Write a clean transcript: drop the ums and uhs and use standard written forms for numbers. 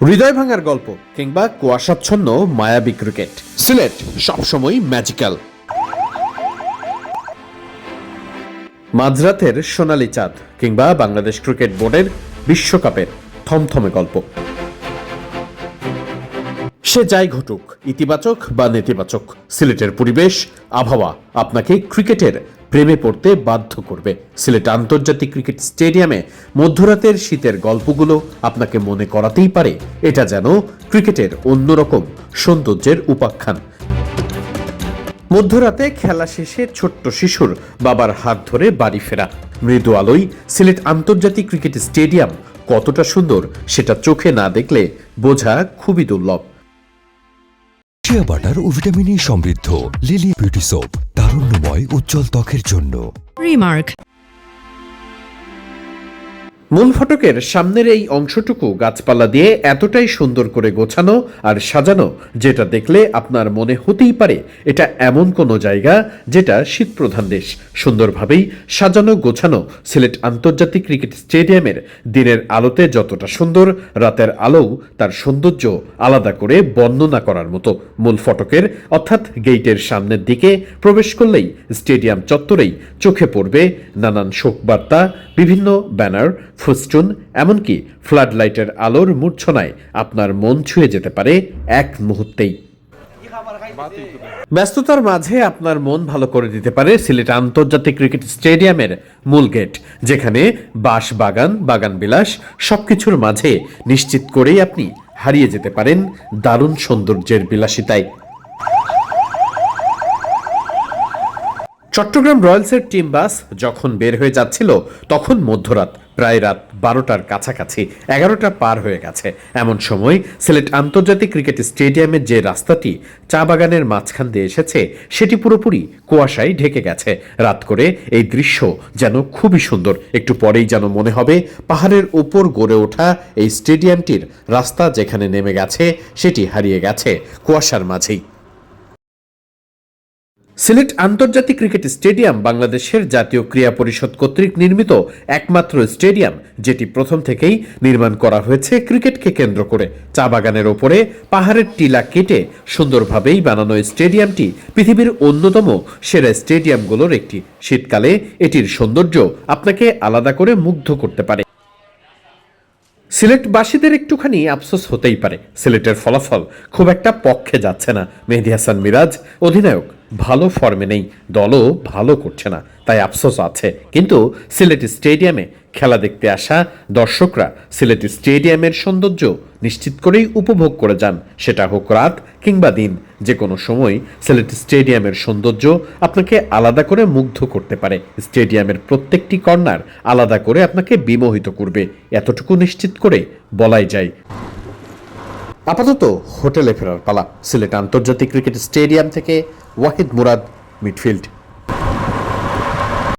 হৃদয় ভাঙার গল্প কিংবা কুয়াশাচ্ছন্ন মায়াবী ক্রিকেট, সিলেট সবসময় ম্যাজিক্যাল। মাঝরাতের সোনালী চাঁদ কিংবা বাংলাদেশ ক্রিকেট বোর্ডের বিশ্বকাপের থমথমে গল্প। সে যাই ঘটুক, ইতিবাচক বা নেতিবাচক, সিলেটের পরিবেশ আবহাওয়া আপনাকে ক্রিকেটের প্রেমে পড়তে বাধ্য করবে। সিলেট আন্তর্জাতিক ক্রিকেট স্টেডিয়ামে মধ্যরাতের শীতের গল্পগুলো আপনাকে মনে করাতেই পারে এটা যেন ক্রিকেটের অন্যরকম সৌন্দর্যের উপাখ্যান। মধ্যরাতে খেলা শেষে ছোট্ট শিশুর বাবার হাত ধরে বাড়ি ফেরা, মৃদু আলোয় সিলেট আন্তর্জাতিক ক্রিকেট স্টেডিয়াম কতটা সুন্দর সেটা চোখে না দেখলে বোঝা খুবই দুর্লভ। শিয়া বাটার ও ভিটামিন ই সমৃদ্ধ লিলি বিউটি সোপ, তারুণ্যময় উজ্জ্বল ত্বকের জন্য। রিমার্ক। মূল ফটকের সামনের এই অংশটুকু গাছপালা দিয়ে এতটাই সুন্দর করে গোছানো আর সাজানো, যেটা দেখলে আপনার মনে হতেই পারে এটা এমন কোনো জায়গা যেটা শীতপ্রধান দেশ। সুন্দরভাবেই সাজানো গোছানো সিলেট আন্তর্জাতিক ক্রিকেট স্টেডিয়ামের দিনের আলোতে যতটা সুন্দর, রাতের আলোও তার সৌন্দর্য আলাদা করে বর্ণনা করার মতো। মূল ফটকের অর্থাৎ গেইটের সামনের দিকে প্রবেশ করলেই স্টেডিয়াম চত্বরেই চোখে পড়বে নানান শোকবার্তা, বিভিন্ন ব্যানার, ফুস্টুন, এমনকি ফ্লাড লাইটের আলোর মূর্ছনায় আপনার মন ছুঁয়ে যেতে পারে এক মুহূর্তেই। ব্যস্ততার মাঝে আপনার মন ভালো করে দিতে পারে সিলেট আন্তর্জাতিক ক্রিকেট স্টেডিয়ামের মূল গেট, যেখানে বাঁশ বাগান, বাগান বিলাস সবকিছুর মাঝে নিশ্চিত করেই আপনি হারিয়ে যেতে পারেন দারুণ সৌন্দর্যের বিলাসিতায়। চট্টগ্রাম রয়্যালসের টিম বাস যখন বের হয়ে যাচ্ছিল তখন মধ্যরাত, প্রায় রাত 12টার কাছাকাছি, 11টা পার হয়ে গেছে। এমন সময় সিলেট আন্তর্জাতিক ক্রিকেট স্টেডিয়ামের যে রাস্তাটি চা বাগানের মাঝখান দিয়ে এসেছে সেটি পুরোপুরি কুয়াশায় ঢেকে গেছে। রাত করে এই দৃশ্য যেন খুবই সুন্দর। একটু পরেই যেন মনে হবে পাহাড়ের উপর গড়ে ওঠা এই স্টেডিয়ামটির রাস্তা যেখানে নেমে গেছে সেটি হারিয়ে গেছে কুয়াশার মাঝেই। সিলেট আন্তর্জাতিক ক্রিকেট স্টেডিয়াম বাংলাদেশের জাতীয় ক্রীড়া পরিষদ কর্তৃক নির্মিত একমাত্র স্টেডিয়াম যেটি প্রথম থেকেই নির্মাণ করা হয়েছে ক্রিকেটকে কেন্দ্র করে। চা বাগানের ওপরে পাহাড়ের টিলা কেটে সুন্দরভাবেই বানানো স্টেডিয়ামটি পৃথিবীর অন্যতম সেরা স্টেডিয়ামগুলোর একটি। শীতকালে এটির সৌন্দর্য আপনাকে আলাদা করে মুগ্ধ করতে পারে। সিলেটবাসীদের একটুখানি আফসোস হতেই পারে, সিলেটের ফলাফল খুব একটা পক্ষে যাচ্ছে না। মেহেদী হাসান মিরাজ অধিনায়ক ভালো ফর্মে নেই, দলও ভালো করছে না, তাই আফসোস আছে। কিন্তু সিলেট স্টেডিয়ামে খেলা দেখতে আসা দর্শকরা সিলেট স্টেডিয়ামের সৌন্দর্য নিশ্চিত করেই উপভোগ করে যান, সেটা হোক রাত কিংবা দিন। যে কোনো সময় সিলেট স্টেডিয়ামের সৌন্দর্য আপনাকে আলাদা করে মুগ্ধ করতে পারে। স্টেডিয়ামের প্রত্যেকটি কর্নার আলাদা করে আপনাকে বিমোহিত করবে, এতটুকু নিশ্চিত করে বলাই যায়। আপাতত হোটেলে ফেরার পালা। সিলেট আন্তর্জাতিক ক্রিকেট স্টেডিয়াম থেকে ওয়াহিদ মুরাদ, মিডফিল্ড।